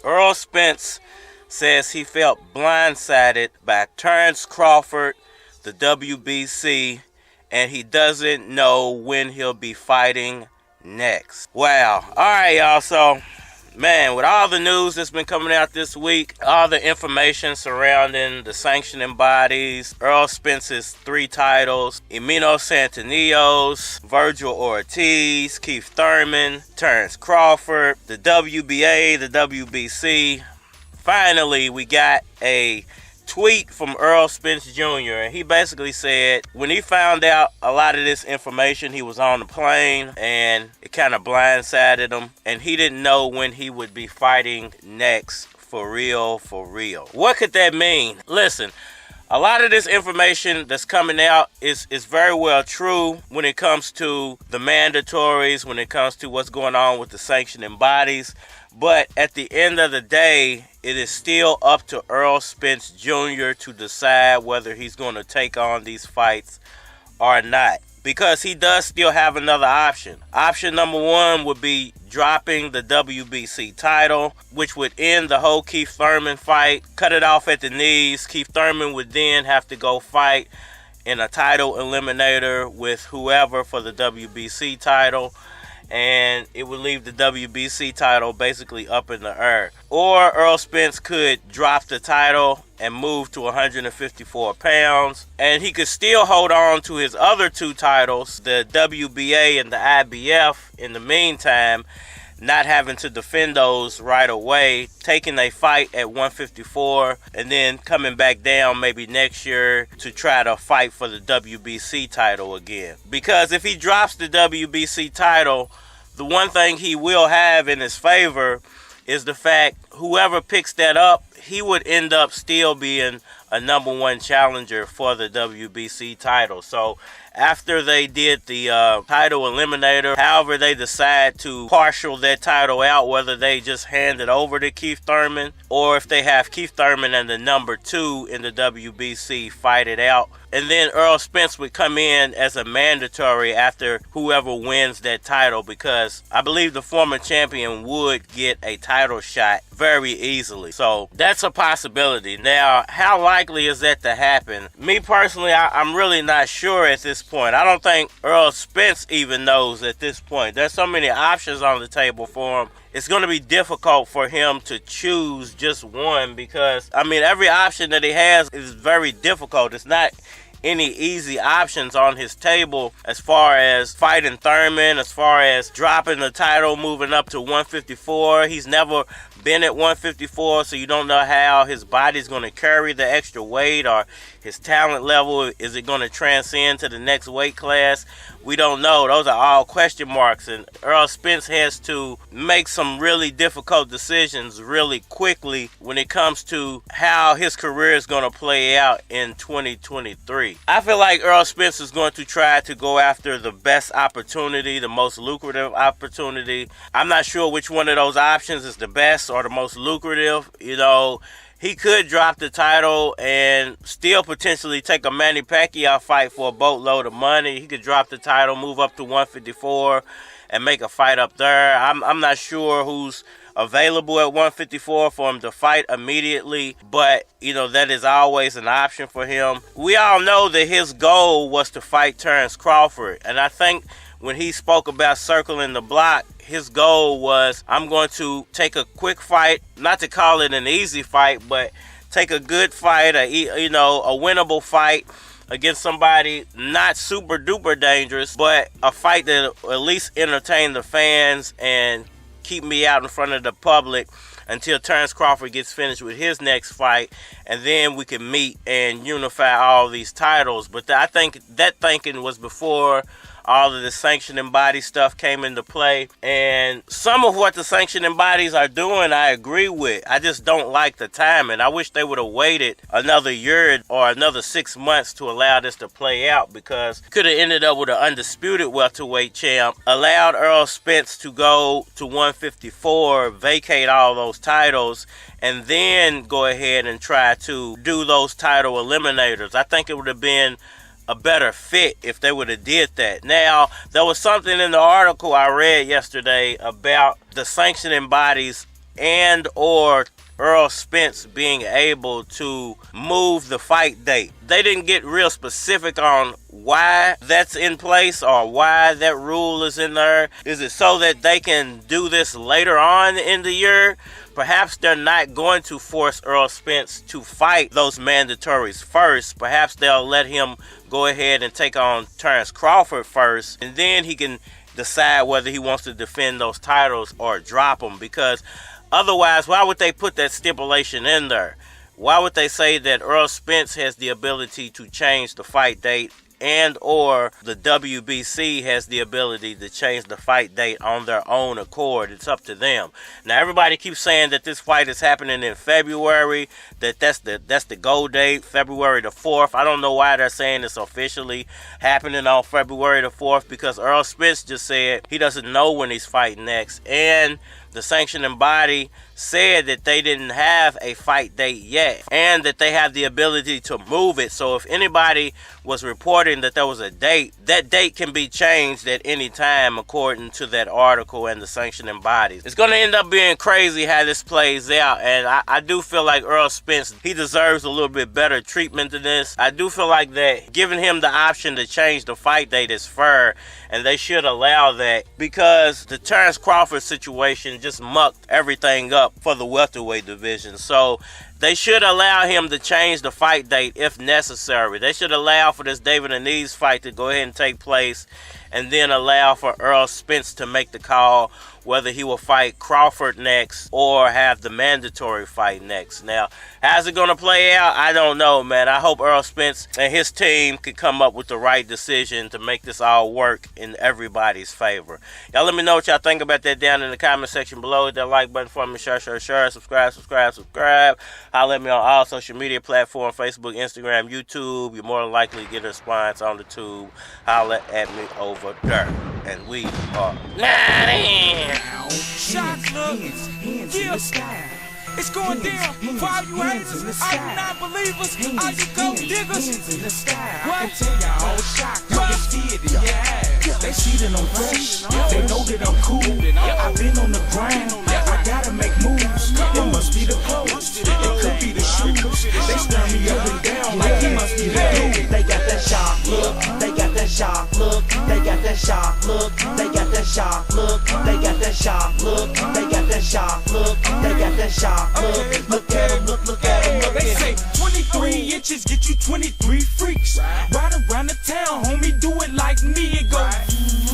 Errol Spence says he felt blindsided by Terence Crawford, the WBC, and he doesn't know when he'll be fighting next. Wow. All right, y'all. So, man, with all the news that's been coming out this week, all the information surrounding the sanctioning bodies, Errol Spence's 3 titles, Emino Santanios, Virgil Ortiz, Keith Thurman, Terence Crawford, the WBA, the WBC. Finally, we got a tweet from Errol Spence Jr. and he basically said when he found out a lot of this information, he was on the plane and it kind of blindsided him and he didn't know when he would be fighting next for real, for real. What could that mean? Listen, a lot of this information that's coming out is very well true when it comes to the mandatories, when it comes to what's going on with the sanctioning bodies. But at the end of the day, it is still up to Errol Spence Jr. to decide whether he's going to take on these fights or not. Because he does still have another option. Option number 1 would be dropping the WBC title, which would end the whole Keith Thurman fight, cut it off at the knees. Keith Thurman would then have to go fight in a title eliminator with whoever for the WBC title. And it would leave the WBC title basically up in the air. Or Errol Spence could drop the title and move to 154 pounds. And he could still hold on to his other 2 titles, the WBA and the IBF, in the meantime, not having to defend those right away, taking a fight at 154 and then coming back down maybe next year to try to fight for the WBC title again. Because if he drops the WBC title, the one thing he will have in his favor is the fact whoever picks that up, he would end up still being a number 1 challenger for the WBC title. So after they did the title eliminator, however they decide to partial that title out, whether they just hand it over to Keith Thurman or if they have Keith Thurman and the number 2 in the WBC fight it out. And then Errol Spence would come in as a mandatory after whoever wins that title, because I believe the former champion would get a title shot very easily. So that's a possibility. Now, how likely is that to happen? Me personally, I'm really not sure at this point. I don't think Errol Spence even knows at this point. There's so many options on the table for him. It's going to be difficult for him to choose just one because, I mean, every option that he has is very difficult. It's not any easy options on his table as far as fighting Thurman, as far as dropping the title, moving up to 154. He's never been at 154, so you don't know how his body's going to carry the extra weight or his talent level. Is it going to transcend to the next weight class? We don't know. Those are all question marks, and Errol Spence has to make some really difficult decisions really quickly when it comes to how his career is going to play out in 2023. I feel like Errol Spence is going to try to go after the best opportunity, the most lucrative opportunity. I'm not sure which one of those options is the best or the most lucrative. You know, he could drop the title and still potentially take a Manny Pacquiao fight for a boatload of money. He could drop the title, move up to 154 and make a fight up there. I'm not sure who's available at 154 for him to fight immediately, but you know, that is always an option for him. We all know that his goal was to fight Terence Crawford, and I think when he spoke about circling the block, his goal was, I'm going to take a quick fight, not to call it an easy fight, but take a good fight, a winnable fight against somebody not super duper dangerous, but a fight that at least entertain the fans and keep me out in front of the public until Terence Crawford gets finished with his next fight, and then we can meet and unify all these titles. But I think that thinking was before all of the sanctioning body stuff came into play. And some of what the sanctioning bodies are doing, I agree with. I just don't like the timing. I wish they would have waited another year or another 6 months to allow this to play out, because could have ended up with an undisputed welterweight champ, allowed Errol Spence to go to 154, vacate all those titles, and then go ahead and try to do those title eliminators. I think it would have been a better fit if they would have did that. Now, there was something in the article I read yesterday about the sanctioning bodies and or Errol Spence being able to move the fight date. They didn't get real specific on why that's in place or why that rule is in there. Is it so that they can do this later on in the year? Perhaps they're not going to force Errol Spence to fight those mandatories first. Perhaps they'll let him go ahead and take on Terence Crawford first, and then he can decide whether he wants to defend those titles or drop them. Because otherwise, why would they put that stipulation in there? Why would they say that Errol Spence has the ability to change the fight date and or the WBC has the ability to change the fight date on their own accord? It's up to them. Now, everybody keeps saying that this fight is happening in February, that's the goal date, February the 4th. I don't know why they're saying it's officially happening on February the 4th, because Errol Spence just said he doesn't know when he's fighting next, and the sanctioning body said that they didn't have a fight date yet and that they have the ability to move it. So if anybody was reporting that there was a date, that date can be changed at any time according to that article and the sanctioning bodies. It's going to end up being crazy how this plays out, and I do feel like Errol Spence, he deserves a little bit better treatment than this. I do feel like that giving him the option to change the fight date is fair, and they should allow that, because the Terence Crawford situation just mucked everything up for the welterweight division. So they should allow him to change the fight date if necessary. They should allow for this David Anese fight to go ahead and take place, and then allow for Errol Spence to make the call whether he will fight Crawford next or have the mandatory fight next. Now, how's it going to play out? I don't know, man. I hope Errol Spence and his team could come up with the right decision to make this all work in everybody's favor. Y'all let me know what y'all think about that down in the comment section below. Hit that like button for me. Share. Subscribe. Holler at me on all social media platforms, Facebook, Instagram, YouTube. You're more than likely to get a response on the tube. Holler at me over there. And we are not in. Shots, look, yeah. It's going down for all you haters, all you non-believers, all you gold diggers. What? I can tell y'all all shocked, it's theater, yeah. They see that I'm fresh, they know that I'm cool. I've been on the grind, I gotta make moves. It must be the clothes, it could be the shoes. They stare me up and down like he must be the dude. They got that shock look, they got that shock look, they got that shock look, they got that shock look, they got that shock look, they got that shock look, they got that shock. Look at him, look at him, look at him. They say 23 inches get you 23 freaks. Ride around the town, homie, do it like me. It go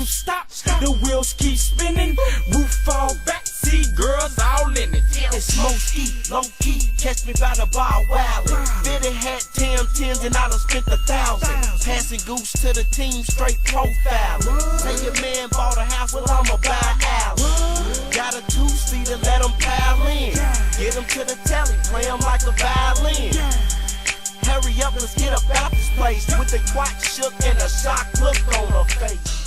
stop, the wheels keep spinning. Roof fall back, see girls all in it. It's Moski, low key, catch me by the bar wildin'. Fitted hat, Tens, and I done spent 1,000. Passing goose to the team, straight profiling. Say your man bought a house, well I'ma buy an alley. Got a two-seater, let him pile in. Get him to the telly, play him like a violin. Hurry up, let's get up out this place with the quack shook and a shock look on her face.